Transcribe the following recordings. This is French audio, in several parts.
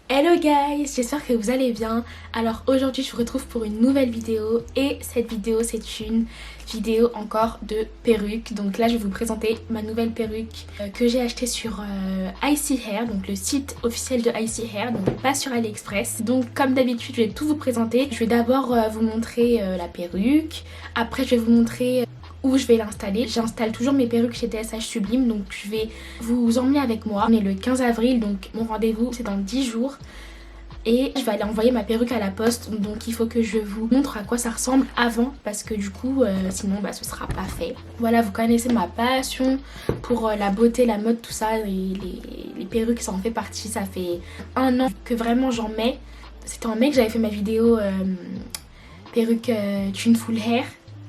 Hello guys, j'espère que vous allez bien. Alors aujourd'hui je vous retrouve pour une nouvelle vidéo et cette vidéo c'est une vidéo encore de perruques. Donc là je vais vous présenter ma nouvelle perruque que j'ai achetée sur Icy Hair, donc le site officiel de Icy Hair, donc pas sur AliExpress. Donc comme d'habitude je vais tout vous présenter. Je vais d'abord vous montrer la perruque, après je vais vous montrer où je vais l'installer. J'installe toujours mes perruques chez TSH Sublime, donc je vais vous emmener avec moi. On est le 15 avril, donc mon rendez-vous c'est dans 10 jours. Et je vais aller envoyer ma perruque à la poste, donc il faut que je vous montre à quoi ça ressemble avant, parce que du coup sinon ce sera pas fait. Voilà, vous connaissez ma passion pour la beauté, la mode, tout ça, les perruques ça en fait partie. Ça fait 1 an que vraiment j'en mets. C'était en mai que j'avais fait ma vidéo perruque Tuneful Hair,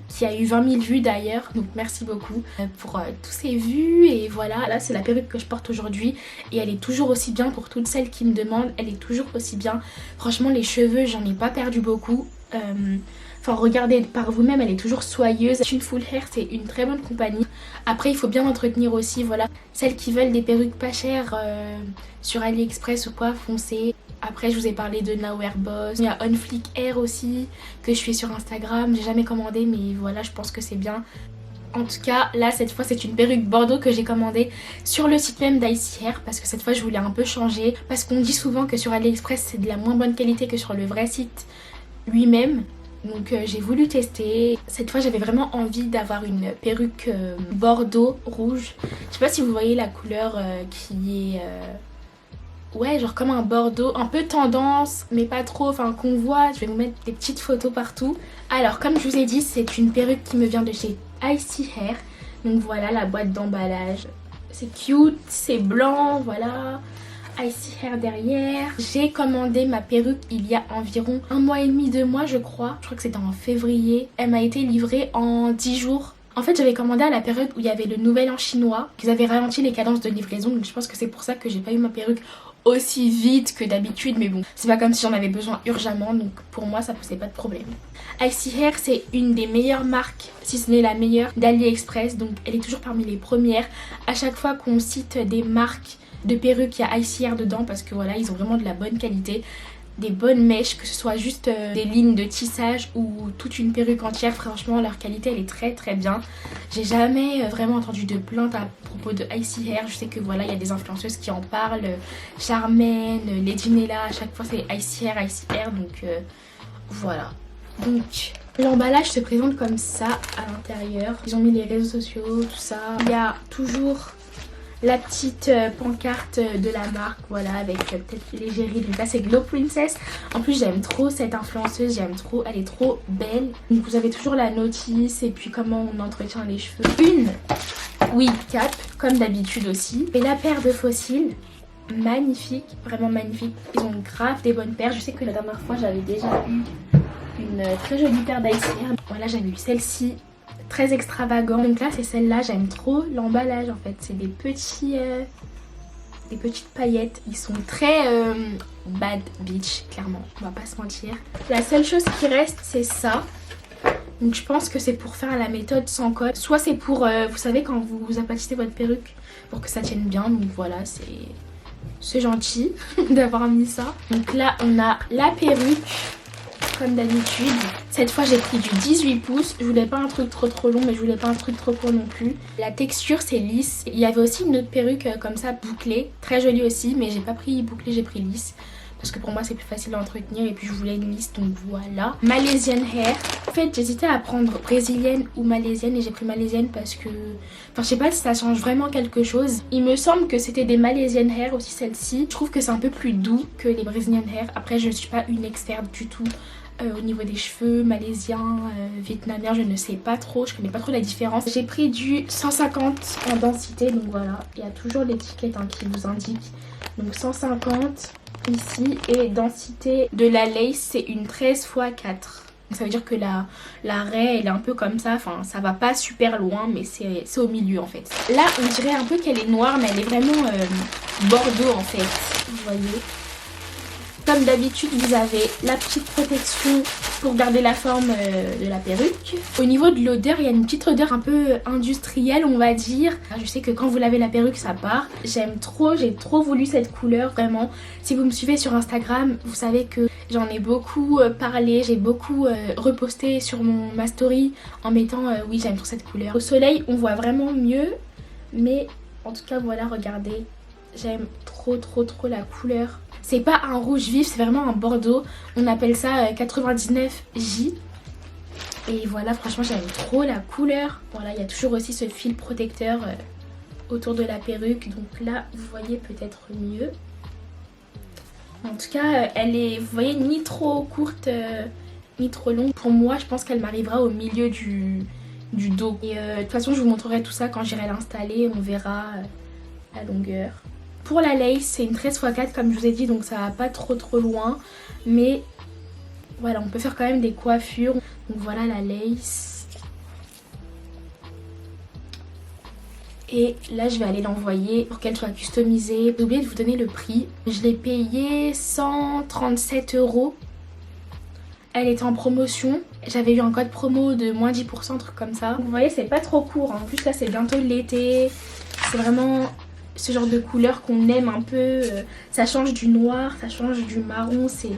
qui a eu 20 000 vues d'ailleurs, donc merci beaucoup pour tous ces vues. Et voilà, là c'est la perruque que je porte aujourd'hui et elle est toujours aussi bien. Pour toutes celles qui me demandent, elle est toujours aussi bien. Franchement les cheveux j'en ai pas perdu beaucoup, enfin regardez par vous-même, elle est toujours soyeuse. Tuneful Hair c'est une très bonne compagnie. Après il faut bien l'entretenir aussi, voilà. Celles qui veulent des perruques pas chères sur AliExpress ou quoi, foncez. Après je vous ai parlé de Nowhere Boss, il y a On Fleek Hair aussi que je fais sur Instagram. J'ai jamais commandé mais voilà, je pense que c'est bien. En tout cas là cette fois c'est une perruque Bordeaux que j'ai commandée sur le site même d'Icy Hair, parce que cette fois je voulais un peu changer, parce qu'on dit souvent que sur AliExpress c'est de la moins bonne qualité que sur le vrai site lui-même. Donc j'ai voulu tester. Cette fois j'avais vraiment envie d'avoir une perruque Bordeaux rouge. Je sais pas si vous voyez la couleur qui est ouais, genre comme un bordeaux, un peu tendance, mais pas trop, enfin qu'on voit. Je vais vous mettre des petites photos partout. Alors comme je vous ai dit, c'est une perruque qui me vient de chez Icy Hair. Donc voilà la boîte d'emballage. C'est cute, c'est blanc, voilà. Icy Hair derrière. J'ai commandé ma perruque il y a environ 1 mois et demi, 2 mois je crois. Je crois que c'était en février. Elle m'a été livrée en 10 jours. En fait j'avais commandé à la période où il y avait le nouvel an chinois. Ils avaient ralenti les cadences de livraison, donc je pense que c'est pour ça que j'ai pas eu ma perruque aussi vite que d'habitude, mais bon, c'est pas comme si j'en avais besoin urgemment, donc pour moi ça posait pas de problème. Icy Hair c'est une des meilleures marques, si ce n'est la meilleure, d'AliExpress, donc elle est toujours parmi les premières. À chaque fois qu'on cite des marques de perruques, il y a Icy Hair dedans, parce que voilà, ils ont vraiment de la bonne qualité, des bonnes mèches, que ce soit juste des lignes de tissage ou toute une perruque entière. Franchement leur qualité elle est très très bien. J'ai jamais vraiment entendu de plainte à propos de Icy Hair. Je sais que voilà, il y a des influenceuses qui en parlent, Charmaine, Lady Nella, à chaque fois c'est Icy Hair, donc voilà. Donc l'emballage se présente comme ça à l'intérieur. Ils ont mis les réseaux sociaux, tout ça. Il y a toujours la petite pancarte de la marque, voilà, avec peut-être l'égérie. Donc là c'est Glow Princess. En plus j'aime trop cette influenceuse, j'aime trop, elle est trop belle. Donc vous avez toujours la notice et puis comment on entretient les cheveux. Une wig cap comme d'habitude aussi. Et la paire de fossiles, magnifique, vraiment magnifique. Ils ont grave des bonnes paires. Je sais que la dernière fois j'avais déjà eu une très jolie paire d'Icy Hair. Voilà, j'avais eu celle-ci, très extravagant. Donc là c'est celle-là, j'aime trop l'emballage en fait. C'est des petits des petites paillettes. Ils sont très bad bitch, clairement, on va pas se mentir. La seule chose qui reste c'est ça. Donc je pense que c'est pour faire la méthode sans colle. Soit c'est pour, vous savez, quand vous apatissez votre perruque pour que ça tienne bien. Donc voilà, c'est gentil d'avoir mis ça. Donc là on a la perruque comme d'habitude. Cette fois j'ai pris du 18 pouces. Je voulais pas un truc trop long, mais je voulais pas un truc trop court non plus. La texture c'est lisse. Il y avait aussi une autre perruque comme ça bouclée, très jolie aussi, mais j'ai pas pris bouclée, j'ai pris lisse, parce que pour moi c'est plus facile à entretenir et puis je voulais une lisse, donc voilà. Malaysian Hair. En fait j'hésitais à prendre brésilienne ou malaisienne et j'ai pris malaisienne parce que, enfin je sais pas si ça change vraiment quelque chose. Il me semble que c'était des Malaysian Hair aussi celle-ci. Je trouve que c'est un peu plus doux que les Brazilian Hair. Après je suis pas une experte du tout au niveau des cheveux malaisiens, vietnamiens, je ne sais pas trop, je connais pas trop la différence. J'ai pris du 150 en densité, donc voilà, il y a toujours l'étiquette qui vous indique. Donc 150 ici, et densité de la lace c'est une 13 x 4. Donc ça veut dire que la raie elle est un peu comme ça, enfin ça va pas super loin mais c'est au milieu en fait. Là on dirait un peu qu'elle est noire mais elle est vraiment bordeaux en fait, vous voyez. Comme d'habitude, vous avez la petite protection pour garder la forme de la perruque. Au niveau de l'odeur, il y a une petite odeur un peu industrielle, on va dire. Je sais que quand vous lavez la perruque, ça part. J'aime trop, j'ai trop voulu cette couleur, vraiment. Si vous me suivez sur Instagram, vous savez que j'en ai beaucoup parlé, j'ai beaucoup reposté sur ma story en mettant oui, j'aime trop cette couleur. Au soleil, on voit vraiment mieux, mais en tout cas, voilà, regardez. J'aime trop la couleur. C'est pas un rouge vif, c'est vraiment un bordeaux. On appelle ça 99J. Et voilà, franchement, j'aime trop la couleur. Voilà, il y a toujours aussi ce fil protecteur autour de la perruque. Donc là, vous voyez peut-être mieux. En tout cas, elle est, vous voyez, ni trop courte, ni trop longue. Pour moi, je pense qu'elle m'arrivera au milieu du dos. Et de toute façon, je vous montrerai tout ça quand j'irai l'installer. On verra la longueur. Pour la lace, c'est une 13x4 comme je vous ai dit, donc ça va pas trop loin. Mais voilà, on peut faire quand même des coiffures. Donc voilà la lace. Et là, je vais aller l'envoyer pour qu'elle soit customisée. J'ai oublié de vous donner le prix. Je l'ai payé 137 €. Elle était en promotion. J'avais eu un code promo de moins 10%, un truc comme ça. Vous voyez, c'est pas trop court. En plus, là, c'est bientôt l'été. C'est vraiment ce genre de couleur qu'on aime un peu. Ça change du noir, ça change du marron. C'est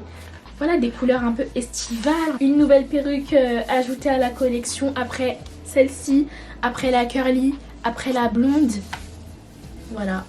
voilà des couleurs un peu estivales. Une nouvelle perruque ajoutée à la collection après celle-ci, après la curly, après la blonde. Voilà.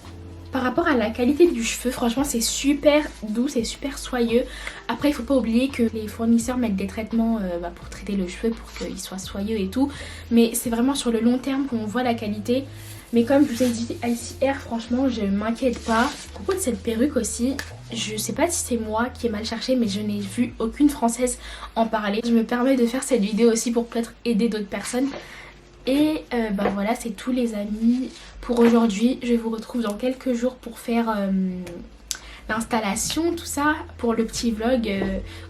Par rapport à la qualité du cheveu, franchement c'est super doux, c'est super soyeux. Après il faut pas oublier que les fournisseurs mettent des traitements pour traiter le cheveu pour qu'il soit soyeux et tout. Mais c'est vraiment sur le long terme qu'on voit la qualité. Mais comme je vous ai dit, Icy Air, franchement je m'inquiète pas. À propos de cette perruque aussi, je sais pas si c'est moi qui ai mal cherché, mais je n'ai vu aucune française en parler. Je me permets de faire cette vidéo aussi pour peut-être aider d'autres personnes. Et voilà, c'est tout les amis pour aujourd'hui. Je vous retrouve dans quelques jours pour faire l'installation, tout ça, pour le petit vlog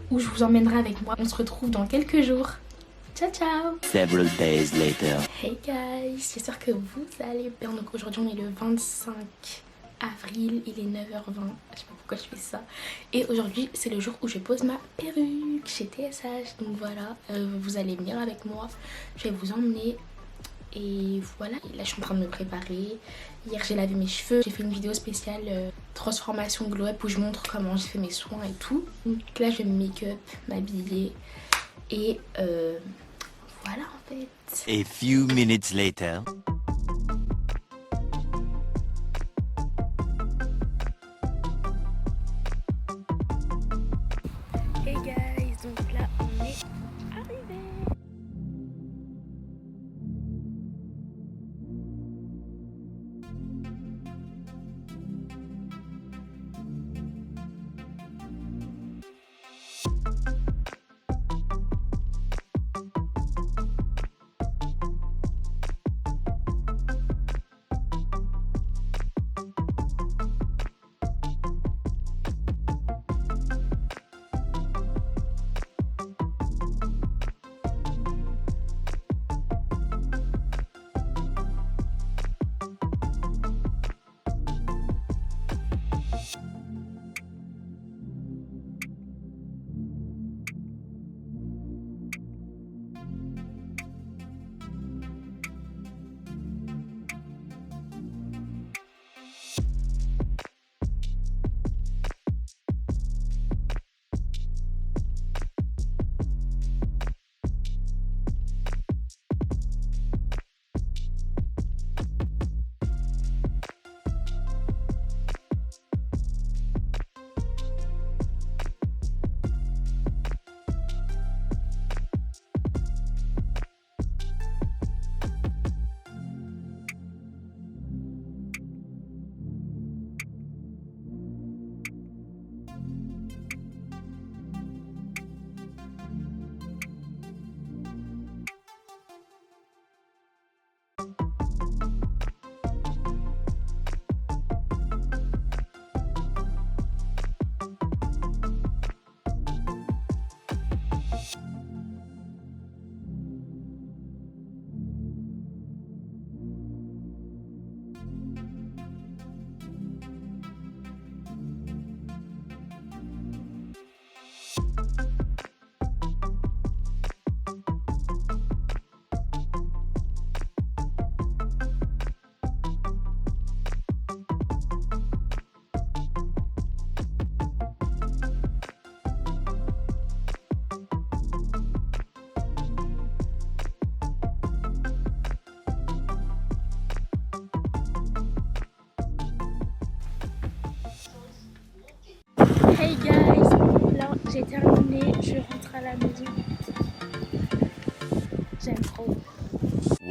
où je vous emmènerai avec moi. On se retrouve dans quelques jours. Ciao ciao. Several days later. Hey guys, j'espère que vous allez bien. Donc aujourd'hui on est le 25 avril, il est 9h20. Je sais pas pourquoi je fais ça. Et aujourd'hui c'est le jour où je pose ma perruque chez TSH. Donc voilà, vous allez venir avec moi. Je vais vous emmener. Et voilà, et là je suis en train de me préparer. Hier j'ai lavé mes cheveux, j'ai fait une vidéo spéciale transformation glow up où je montre comment j'ai fait mes soins et tout. Donc là je vais me make up, m'habiller et voilà en fait. A few minutes later. Hey guys, donc là on est arrivé.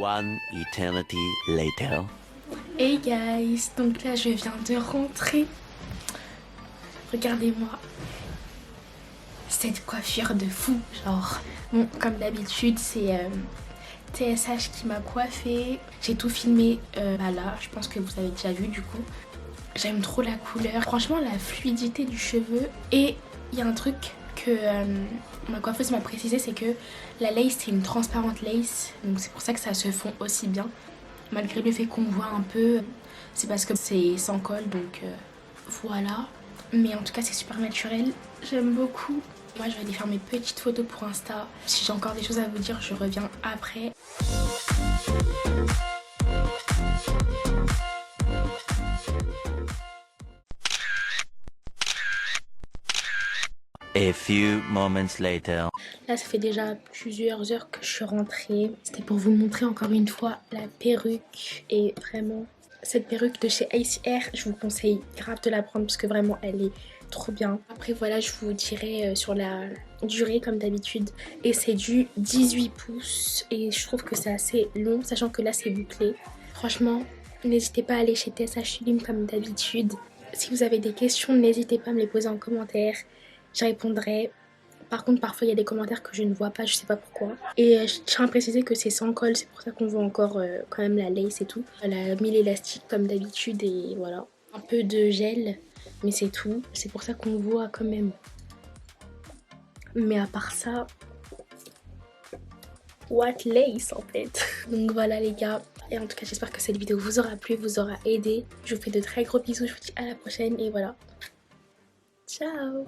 One eternity later. Hey guys, donc là je viens de rentrer. Regardez-moi cette coiffure de fou, genre. Bon, comme d'habitude, c'est TSH qui m'a coiffée. J'ai tout filmé là, je pense que vous avez déjà vu du coup. J'aime trop la couleur, franchement la fluidité du cheveu. Et il y a un truc que ma coiffeuse m'a précisé, c'est que la lace c'est une transparente lace, donc c'est pour ça que ça se fond aussi bien. Malgré le fait qu'on voit un peu, c'est parce que c'est sans colle, donc voilà. Mais en tout cas c'est super naturel, j'aime beaucoup. Moi je vais aller faire mes petites photos pour Insta. Si j'ai encore des choses à vous dire, je reviens après. A few moments later. Là ça fait déjà plusieurs heures que je suis rentrée. C'était pour vous montrer encore une fois la perruque. Et vraiment, cette perruque de chez Icy Hair, je vous conseille grave de la prendre parce que vraiment elle est trop bien. Après voilà, je vous dirai sur la durée comme d'habitude. Et c'est du 18 pouces et je trouve que c'est assez long, sachant que là c'est bouclé. Franchement, n'hésitez pas à aller chez TSH Sublime comme d'habitude. Si vous avez des questions, n'hésitez pas à me les poser en commentaire. Je répondrai. Par contre, parfois il y a des commentaires que je ne vois pas, je sais pas pourquoi. Et je tiens à préciser que c'est sans colle, c'est pour ça qu'on voit encore quand même la lace et tout. Elle a mis l'élastique comme d'habitude et voilà. Un peu de gel, mais c'est tout. C'est pour ça qu'on voit quand même. Mais à part ça, what lace en fait. Donc voilà les gars. Et en tout cas, j'espère que cette vidéo vous aura plu, vous aura aidé. Je vous fais de très gros bisous, je vous dis à la prochaine et voilà. Ciao.